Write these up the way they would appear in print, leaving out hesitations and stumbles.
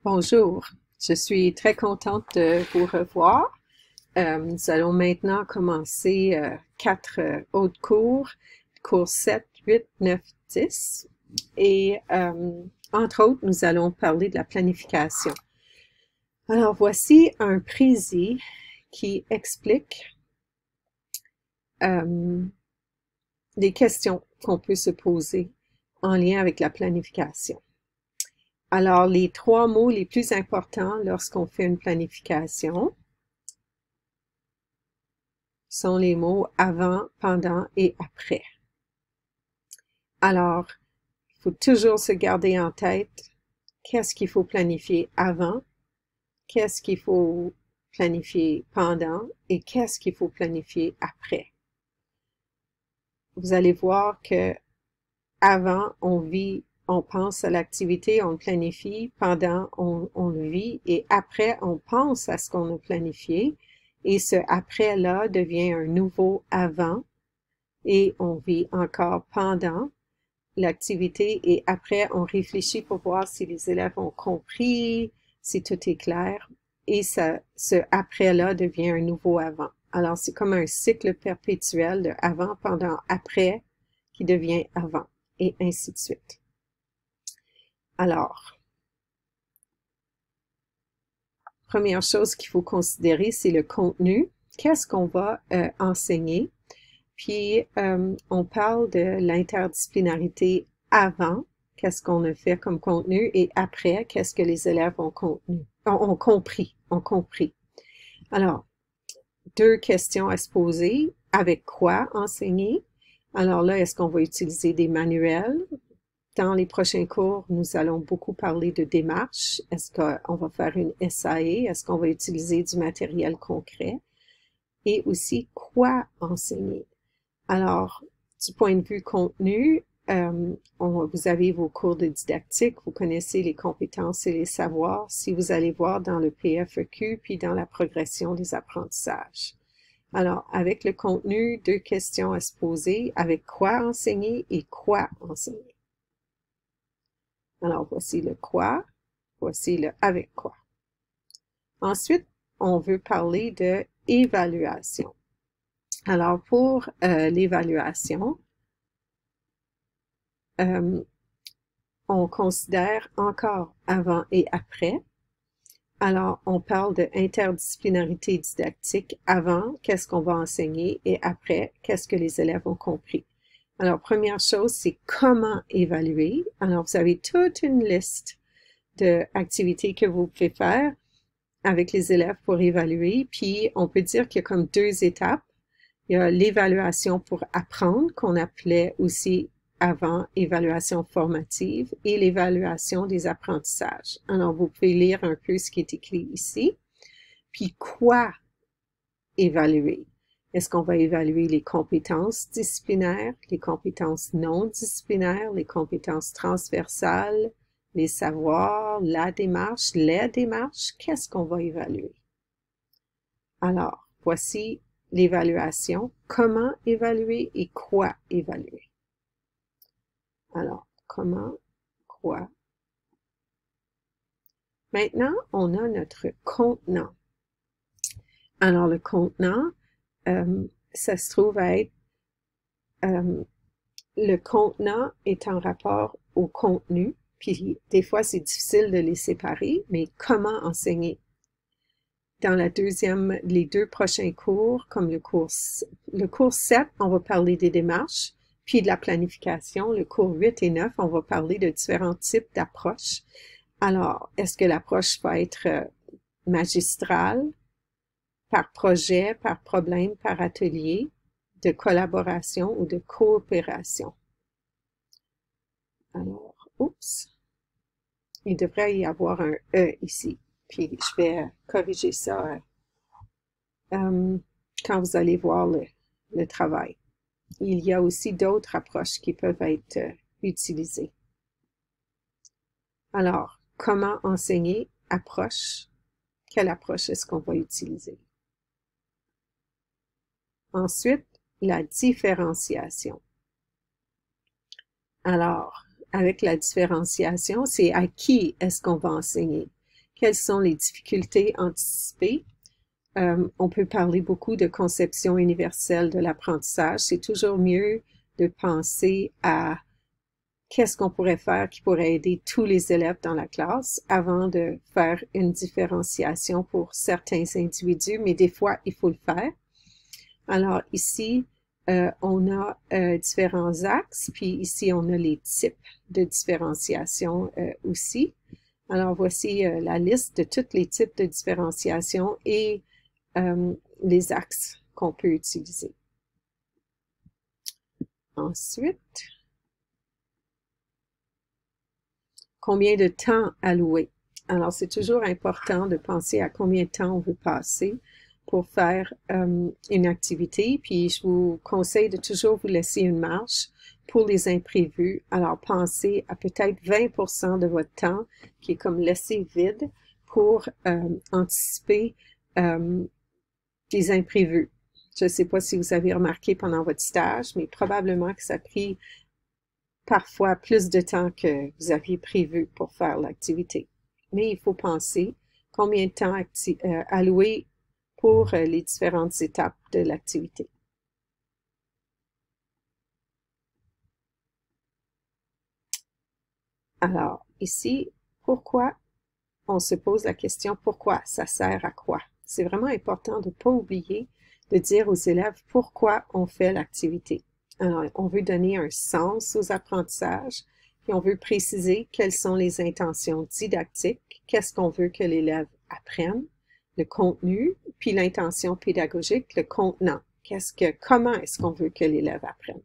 Bonjour, je suis très contente de vous revoir. Nous allons maintenant commencer 4 autres cours 7, 8, 9, 10. Et entre autres, nous allons parler de la planification. Alors, voici un précis qui explique les questions qu'on peut se poser en lien avec la planification. Alors, les 3 mots les plus importants lorsqu'on fait une planification sont les mots avant, pendant et après. Alors, il faut toujours se garder en tête qu'est-ce qu'il faut planifier avant, qu'est-ce qu'il faut planifier pendant et qu'est-ce qu'il faut planifier après. Vous allez voir que avant, on pense à l'activité, on le planifie, pendant, on le vit, et après, on pense à ce qu'on a planifié, et ce après-là devient un nouveau avant, et on vit encore pendant l'activité, et après, on réfléchit pour voir si les élèves ont compris, si tout est clair, et ce après-là devient un nouveau avant. Alors, c'est comme un cycle perpétuel de avant, pendant, après, qui devient avant, et ainsi de suite. Alors, première chose qu'il faut considérer, c'est le contenu. Qu'est-ce qu'on va enseigner? Puis, on parle de l'interdisciplinarité avant, qu'est-ce qu'on a fait comme contenu, et après, qu'est-ce que les élèves ont compris. Alors, 2 questions à se poser. Avec quoi enseigner? Alors là, est-ce qu'on va utiliser des manuels? Dans les prochains cours, nous allons beaucoup parler de démarche. Est-ce qu'on va faire une SAE? Est-ce qu'on va utiliser du matériel concret? Et aussi, quoi enseigner? Alors, du point de vue contenu, vous avez vos cours de didactique, vous connaissez les compétences et les savoirs si vous allez voir dans le PFEQ puis dans la progression des apprentissages. Alors, avec le contenu, 2 questions à se poser. Avec quoi enseigner et quoi enseigner? Alors, voici le quoi, voici le avec quoi. Ensuite, on veut parler de évaluation. Alors, pour l'évaluation, on considère encore avant et après. Alors, on parle de interdisciplinarité didactique avant, qu'est-ce qu'on va enseigner, et après, qu'est-ce que les élèves ont compris. Alors, première chose, c'est comment évaluer. Alors, vous avez toute une liste d'activités que vous pouvez faire avec les élèves pour évaluer. Puis, on peut dire qu'il y a comme 2 étapes. Il y a l'évaluation pour apprendre, qu'on appelait aussi avant évaluation formative, et l'évaluation des apprentissages. Alors, vous pouvez lire un peu ce qui est écrit ici. Puis, quoi évaluer? Est-ce qu'on va évaluer les compétences disciplinaires, les compétences non disciplinaires, les compétences transversales, les savoirs, la démarche, les démarches? Qu'est-ce qu'on va évaluer? Alors, voici l'évaluation, comment évaluer et quoi évaluer. Alors, comment, quoi. Maintenant, on a notre contenant. Alors, le contenant, ça se trouve à être, le contenant est en rapport au contenu, puis des fois c'est difficile de les séparer, mais comment enseigner? Dans les 2 prochains cours, comme le cours 7, on va parler des démarches, puis de la planification. Le cours 8 et 9, on va parler de différents types d'approches. Alors, est-ce que l'approche va être magistrale, par projet, par problème, par atelier, de collaboration ou de coopération? Alors, oups, il devrait y avoir un E ici. Puis je vais corriger ça quand vous allez voir le travail. Il y a aussi d'autres approches qui peuvent être utilisées. Alors, comment enseigner? Approche. Quelle approche est-ce qu'on va utiliser? Ensuite, la différenciation. Alors, avec la différenciation, c'est à qui est-ce qu'on va enseigner? quelles sont les difficultés anticipées. On peut parler beaucoup de conception universelle de l'apprentissage. C'est toujours mieux de penser à qu'est-ce qu'on pourrait faire qui pourrait aider tous les élèves dans la classe avant de faire une différenciation pour certains individus, mais des fois, il faut le faire. Alors ici, on a différents axes, puis ici, on a les types de différenciation aussi. Alors voici la liste de tous les types de différenciation et les axes qu'on peut utiliser. Ensuite, combien de temps allouer? Alors, c'est toujours important de penser à combien de temps on veut passer pour faire une activité. Puis, je vous conseille de toujours vous laisser une marge pour les imprévus. Alors, pensez à peut-être 20% de votre temps qui est comme laissé vide pour anticiper des imprévus. Je ne sais pas si vous avez remarqué pendant votre stage, mais probablement que ça a pris parfois plus de temps que vous aviez prévu pour faire l'activité. Mais il faut penser combien de temps allouer pour les différentes étapes de l'activité. Alors, ici, pourquoi on se pose la question pourquoi ça sert à quoi? C'est vraiment important de ne pas oublier de dire aux élèves pourquoi on fait l'activité. Alors, on veut donner un sens aux apprentissages, puis on veut préciser quelles sont les intentions didactiques, qu'est-ce qu'on veut que l'élève apprenne, le contenu, puis l'intention pédagogique, le contenant. Comment est-ce qu'on veut que l'élève apprenne?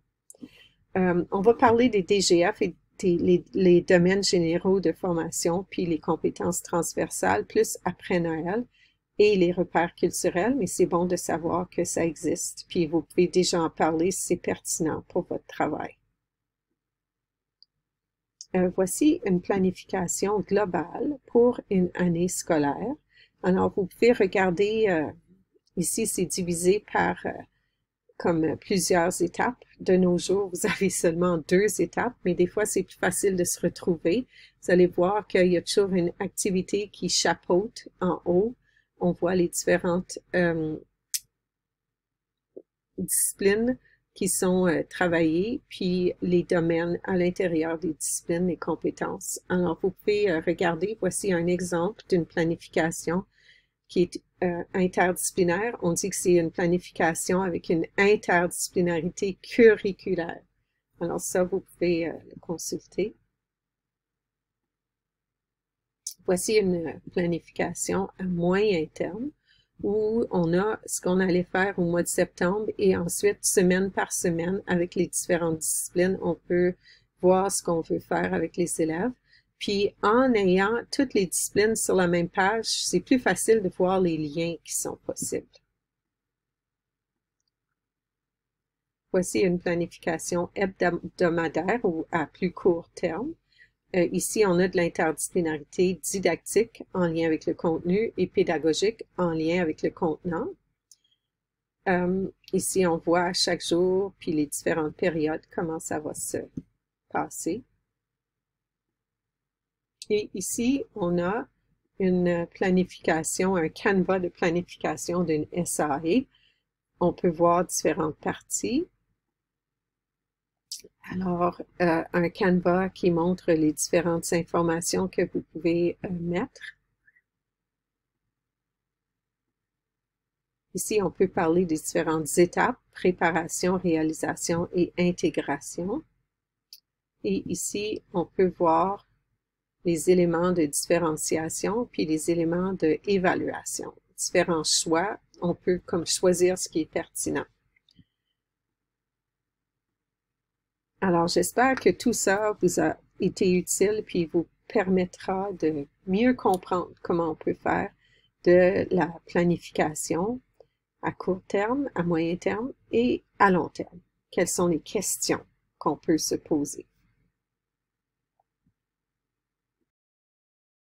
On va parler des DGF et les domaines généraux de formation, puis les compétences transversales, plus après Noël, et les repères culturels, mais c'est bon de savoir que ça existe, puis vous pouvez déjà en parler si c'est pertinent pour votre travail. Voici une planification globale pour une année scolaire. Alors, vous pouvez regarder, ici c'est divisé par comme plusieurs étapes. De nos jours, vous avez seulement 2 étapes, mais des fois, c'est plus facile de se retrouver. Vous allez voir qu'il y a toujours une activité qui chapeaute en haut. On voit les différentes disciplines qui sont travaillées, puis les domaines à l'intérieur des disciplines, les compétences. Alors, vous pouvez regarder, voici un exemple d'une planification qui est interdisciplinaire. On dit que c'est une planification avec une interdisciplinarité curriculaire. Alors ça, vous pouvez le consulter. Voici une planification à moyen terme où on a ce qu'on allait faire au mois de septembre et ensuite, semaine par semaine, avec les différentes disciplines, on peut voir ce qu'on veut faire avec les élèves. Puis, en ayant toutes les disciplines sur la même page, c'est plus facile de voir les liens qui sont possibles. Voici une planification hebdomadaire ou à plus court terme. Ici, on a de l'interdisciplinarité didactique en lien avec le contenu et pédagogique en lien avec le contenant. Ici, on voit chaque jour, puis les différentes périodes, comment ça va se passer. Et ici, on a une planification, un canevas de planification d'une SAE. On peut voir différentes parties. Alors, un canevas qui montre les différentes informations que vous pouvez mettre. Ici, on peut parler des différentes étapes, préparation, réalisation et intégration. Et ici, on peut voir les éléments de différenciation puis les éléments d'évaluation. Différents choix, on peut comme choisir ce qui est pertinent. Alors, j'espère que tout ça vous a été utile puis vous permettra de mieux comprendre comment on peut faire de la planification à court terme, à moyen terme et à long terme. Quelles sont les questions qu'on peut se poser?